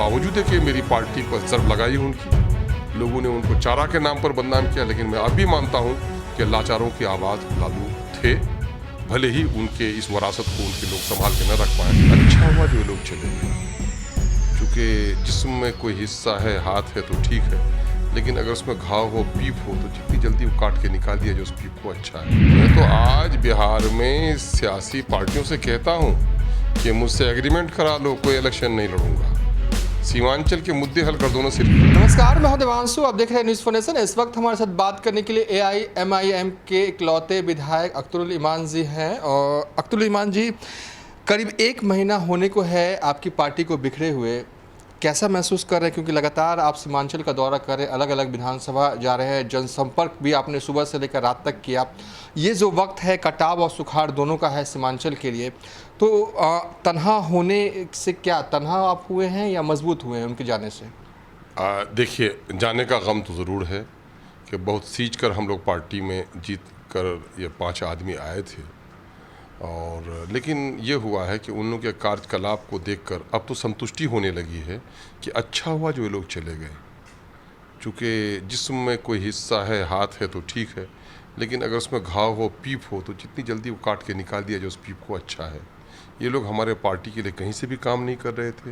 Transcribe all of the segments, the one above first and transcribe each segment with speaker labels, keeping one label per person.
Speaker 1: बावजूद है कि मेरी पार्टी पर ज़र्ब लगाई उनकी, लोगों ने उनको चारा के नाम पर बदनाम किया, लेकिन मैं अब भी मानता हूँ कि लाचारों की आवाज़ लालू थे, भले ही उनके इस वरासत को उनके लोग संभाल के न रख पाए। अच्छा हुआ जो ये लोग चले गए, चूँकि जिस्म में कोई हिस्सा है, हाथ है तो ठीक है, लेकिन अगर उसमें घाव हो, पीप हो, तो जितनी जल्दी वो काट के निकाल दिया जो उस पीप को अच्छा है। मैं तो आज बिहार में सियासी पार्टियों से कहता हूँ कि मुझसे एग्रीमेंट करा लो, कोई इलेक्शन नहीं लड़ूंगा, सीमांचल के मुद्दे हल कर दो ना सिर्फ।
Speaker 2: नमस्कार, मैं हूं देवांशु, आप देख रहे हैं न्यूज़ फॉर नेशन। इस वक्त हमारे साथ बात करने के लिए AIMIM के इकलौते विधायक अख्तरुल ईमान जी हैं। और अख्तरुल ईमान जी, करीब 1 महीना होने को है आपकी पार्टी को बिखरे हुए, कैसा महसूस कर रहे हैं? क्योंकि लगातार आप सीमांचल का दौरा कर रहे हैं, अलग अलग विधानसभा जा रहे हैं, जनसंपर्क भी आपने सुबह से लेकर रात तक किया। ये जो वक्त है कटाव और सुखाड़ दोनों का है सीमांचल के लिए, तो तन्हा होने से क्या तन्हा आप हुए हैं या मजबूत हुए हैं उनके जाने से?
Speaker 1: देखिए, जाने का गम तो ज़रूर है कि बहुत सींच कर हम लोग पार्टी में जीत कर ये 5 आदमी आए थे, और लेकिन ये हुआ है कि उन लोगों के कार्यकलाप को देखकर अब तो संतुष्टि होने लगी है कि अच्छा हुआ जो ये लोग चले गए, चूँकि जिस्म में कोई हिस्सा है, हाथ है तो ठीक है, लेकिन अगर उसमें घाव हो, पीप हो, तो जितनी जल्दी वो काट के निकाल दिया जो उस पीप को अच्छा है। ये लोग हमारे पार्टी के लिए कहीं से भी काम नहीं कर रहे थे,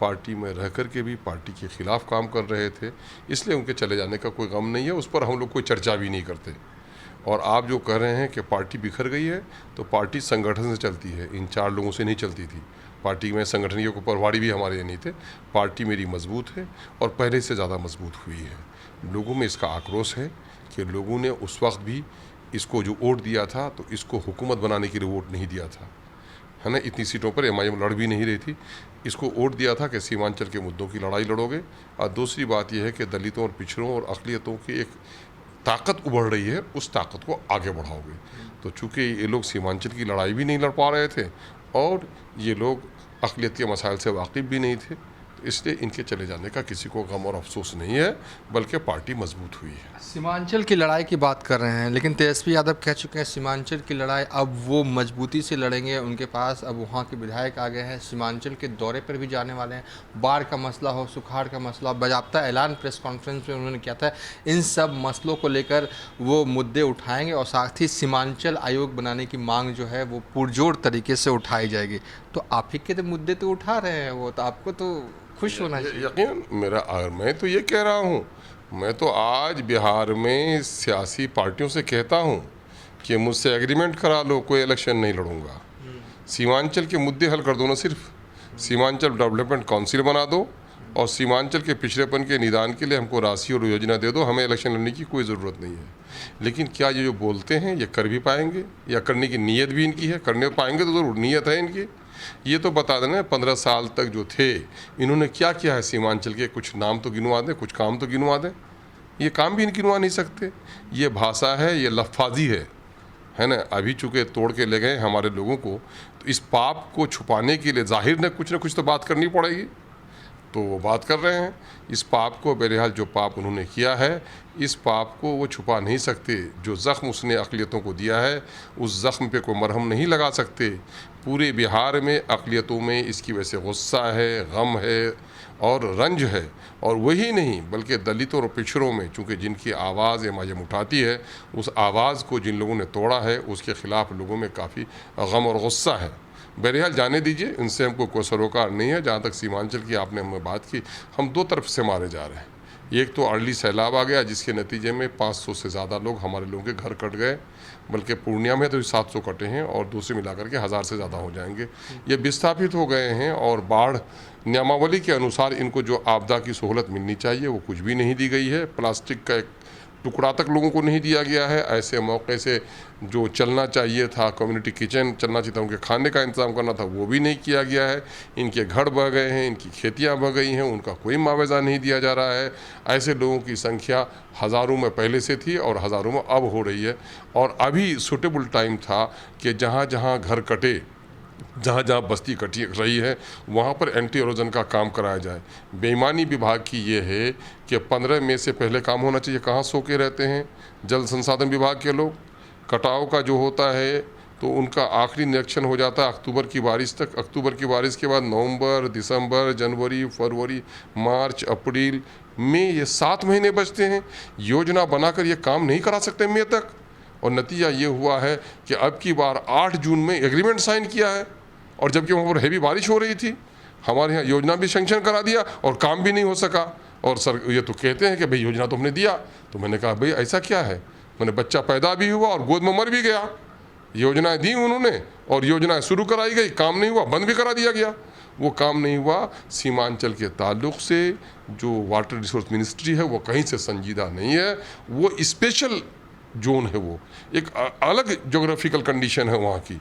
Speaker 1: पार्टी में रह कर के भी पार्टी के ख़िलाफ़ काम कर रहे थे, इसलिए उनके चले जाने का कोई गम नहीं है, उस पर हम लोग कोई चर्चा भी नहीं करते। और आप जो कह रहे हैं कि पार्टी बिखर गई है, तो पार्टी संगठन से चलती है, इन 4 लोगों से नहीं चलती थी। पार्टी में संगठन के प्रभारी भी हमारे नहीं थे। पार्टी मेरी मजबूत है और पहले से ज़्यादा मजबूत हुई है। लोगों में इसका आक्रोश है कि लोगों ने उस वक्त भी इसको जो वोट दिया था, तो इसको हुकूमत बनाने के लिए वोट नहीं दिया था, है ना। इतनी सीटों पर MIM लड़ भी नहीं रही थी, इसको वोट दिया था कि सीमांचल के मुद्दों की लड़ाई लड़ोगे। और दूसरी बात यह है कि दलितों और पिछड़ों और अक़लियतों की एक ताकत उभर रही है, उस ताकत को आगे बढ़ाओगे। तो चूँकि ये लोग सीमांचल की लड़ाई भी नहीं लड़ पा रहे थे और ये लोग अक़लियत के मसाइल से वाकिफ़ भी नहीं थे, तो इसलिए इनके चले जाने का किसी को गम और अफसोस नहीं है, बल्कि पार्टी मजबूत हुई है।
Speaker 2: सीमांचल की लड़ाई की बात कर रहे हैं, लेकिन तेजस्वी यादव कह चुके हैं सीमांचल की लड़ाई अब वो मजबूती से लड़ेंगे। उनके पास अब वहाँ के विधायक आ गए हैं, सीमांचल के दौरे पर भी जाने वाले हैं। बाढ़ का मसला हो, सुखाड़ का मसला, बाज़ाब्ता ऐलान प्रेस कॉन्फ्रेंस में उन्होंने किया था, इन सब मसलों को लेकर वो मुद्दे उठाएंगे और साथ ही सीमांचल आयोग बनाने की मांग जो है वो पुरजोर तरीके से उठाई जाएगी। तो आप ही के तो मुद्दे तो उठा रहे हैं, वो तो आपको तो खुश होना चाहिए।
Speaker 1: यकीन मैं तो ये कह रहा हूँ, मैं तो आज बिहार में सियासी पार्टियों से कहता हूँ कि मुझसे एग्रीमेंट करा लो, कोई इलेक्शन नहीं लड़ूंगा, सीमांचल के मुद्दे हल कर दो ना सिर्फ, सीमांचल डेवलपमेंट काउंसिल बना दो और सीमांचल के पिछड़ेपन के निदान के लिए हमको राशि और योजना दे दो, हमें इलेक्शन लड़ने की कोई ज़रूरत नहीं है। लेकिन क्या ये जो बोलते हैं ये कर भी पाएंगे, या करने की नीयत भी इनकी है? करने पाएंगे तो ज़रूर, नीयत है इनकी। ये तो बता देना 15 साल तक जो थे इन्होंने क्या किया है सीमांचल के, कुछ नाम तो गिनवा दें, कुछ काम तो गिनवा दें। ये काम भी इनकी गिनवा नहीं सकते। ये भाषा है, ये लफ्ज़ी है ना। अभी चूँकि तोड़ के ले गए हमारे लोगों को, तो इस पाप को छुपाने के लिए जाहिर न कुछ तो बात करनी पड़ेगी, तो वो बात कर रहे हैं। इस पाप को, बहरहाल जो पाप उन्होंने किया है, इस पाप को वो छुपा नहीं सकते। जो ज़ख्म उसने अक़लियतों को दिया है, उस ज़ख्म पे कोई मरहम नहीं लगा सकते। पूरे बिहार में अक़लियतों में इसकी वजह से गुस्सा है, गम है और रंज है। और वही नहीं बल्कि दलितों और पिछड़ों में, चूँकि जिनकी आवाज़ MIM उठाती है, उस आवाज़ को जिन लोगों ने तोड़ा है, उसके ख़िलाफ़ लोगों में काफ़ी गम और गुस्सा है। बहरहाल जाने दीजिए, इनसे हमको कोई सरोकार नहीं है। जहाँ तक सीमांचल की आपने हमें बात की, हम 2 तरफ से मारे जा रहे हैं। एक तो अर्ली सैलाब आ गया, जिसके नतीजे में 500 से ज़्यादा लोग, हमारे लोगों के घर कट गए, बल्कि पूर्णिया में तो 700 कटे हैं और दूसरे मिलाकर के 1000 से ज़्यादा हो जाएंगे। ये विस्थापित हो गए हैं और बाढ़ नियमावली के अनुसार इनको जो आपदा की सहूलत मिलनी चाहिए वो कुछ भी नहीं दी गई है। प्लास्टिक का एक टुकड़ा तक लोगों को नहीं दिया गया है। ऐसे मौके से जो चलना चाहिए था, कम्युनिटी किचन चलना चाहिए था, उनके खाने का इंतज़ाम करना था, वो भी नहीं किया गया है। इनके घर बह गए हैं, इनकी खेतियां बह गई हैं, उनका कोई मुआवजा नहीं दिया जा रहा है। ऐसे लोगों की संख्या हज़ारों में पहले से थी और हज़ारों में अब हो रही है। और अभी सूटेबल टाइम था कि जहाँ जहाँ घर कटे, जहाँ जहाँ बस्ती कटी रही है, वहाँ पर एंटी इरोजन का काम कराया जाए। बेईमानी विभाग की ये है कि 15 मई से पहले काम होना चाहिए। कहाँ सो के रहते हैं जल संसाधन विभाग के लोग? कटाव का जो होता है तो उनका आखिरी निरीक्षण हो जाता है अक्टूबर की बारिश तक। अक्टूबर की बारिश के बाद नवंबर, दिसंबर, जनवरी, फरवरी, मार्च, अप्रैल, मई, ये 7 महीने बचते हैं। योजना बनाकर ये काम नहीं करा सकते मई तक, और नतीजा ये हुआ है कि अब की बार 8 जून में एग्रीमेंट साइन किया है, और जबकि वहाँ पर हैवी बारिश हो रही थी। हमारे यहाँ योजना भी सेंक्शन करा दिया और काम भी नहीं हो सका। और सर ये तो कहते हैं कि भाई योजना तो हमने दिया। तो मैंने कहा भाई ऐसा क्या है, मैंने बच्चा पैदा भी हुआ और गोद में मर भी गया। योजनाएं दी उन्होंने और योजनाएं शुरू कराई गई, काम नहीं हुआ, बंद भी करा दिया गया। वो काम नहीं हुआ सीमांचल के ताल्लुक से जो वाटर रिसोर्स मिनिस्ट्री है वो कहीं से संजीदा नहीं है। वो स्पेशल जोन है, वो एक अलग जोग्राफिकल कंडीशन है वहाँ की।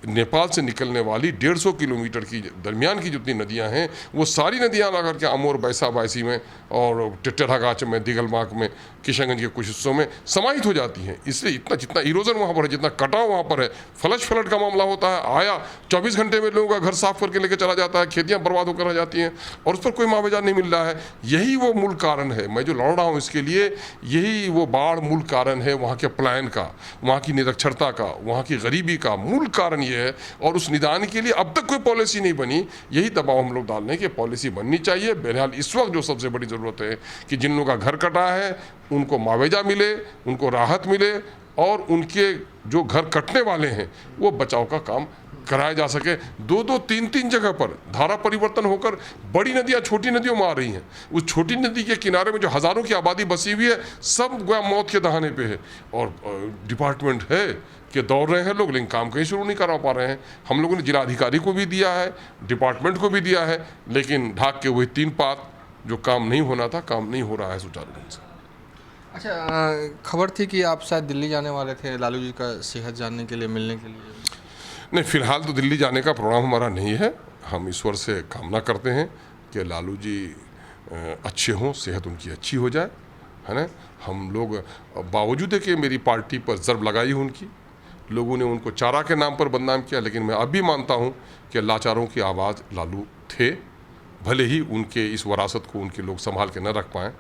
Speaker 1: नेपाल से निकलने वाली 150 किलोमीटर की दरमियान की जितनी नदियाँ हैं वो सारी नदियाँ लगा करके अमोर, बैसा, बायसी में और टेढ़ागाछ में, दिगलमाक में, किशनगंज के कुछ हिस्सों में समाहित हो जाती हैं। इसलिए इतना जितना इरोजन वहाँ पर है, जितना कटाव वहाँ पर है, फ्लश फ्लड का मामला होता है। आया 24 घंटे में लोगों का घर साफ करके लेके चला जाता है, खेतियाँ बर्बाद होकर रह जाती हैं और उस पर कोई मुआवजा नहीं मिल रहा है। यही वो मूल कारण है। मैं जो लड़ रहा हूँ इसके लिए, यही वो बाढ़ मूल कारण है। वहाँ के पलायन का, वहाँ की निरक्षरता का, वहाँ की गरीबी का मूल कारण ये है। और उस निदान के लिए अब तक कोई पॉलिसी नहीं बनी। यही दबाव हम लोग डाल रहे हैं कि पॉलिसी बननी चाहिए। बहरहाल इस वक्त जो सबसे बड़ी ज़रूरत है कि जिन लोगों का घर कटा है उनको मुआवजा मिले, उनको राहत मिले, और उनके जो घर कटने वाले हैं वो बचाव का काम कराया जा सके। 2-2, 3-3 जगह पर धारा परिवर्तन होकर बड़ी नदियाँ छोटी नदियों में आ रही हैं। उस छोटी नदी के किनारे में जो हज़ारों की आबादी बसी हुई है, सब गोया मौत के दहाने पे है। और डिपार्टमेंट है कि दौड़ रहे हैं लोग, लेकिन काम कहीं शुरू नहीं करा पा रहे हैं। हम लोगों ने जिला अधिकारी को भी दिया है, डिपार्टमेंट को भी दिया है, लेकिन ढाक के वही 3 पात जो काम नहीं होना था, काम नहीं हो रहा है सुचारू ढंग से।
Speaker 2: अच्छा, खबर थी कि आप शायद दिल्ली जाने वाले थे लालू जी का सेहत जानने के लिए, मिलने के लिए।
Speaker 1: नहीं, फिलहाल तो दिल्ली जाने का प्रोग्राम हमारा नहीं है। हम ईश्वर से कामना करते हैं कि लालू जी अच्छे हों, सेहत उनकी अच्छी हो जाए, है ना। हम लोग बावजूद है कि मेरी पार्टी पर ज़र्ब लगाई है उनकी, लोगों ने उनको चारा के नाम पर बदनाम किया, लेकिन मैं अब भी मानता हूं कि लाचारों की आवाज़ लालू थे। भले ही उनके इस वरासत को उनके लोग संभाल के न रख पाएँ,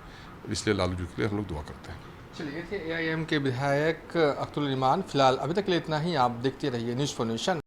Speaker 1: इसलिए लालू जी के लिए हम लोग दुआ करते हैं।
Speaker 2: चलिए, थे AIM के विधायक अख्तरुल इमान। फिलहाल अभी तक के लिए इतना ही। आप देखते रहिए न्यूज़ फॉर नेशन।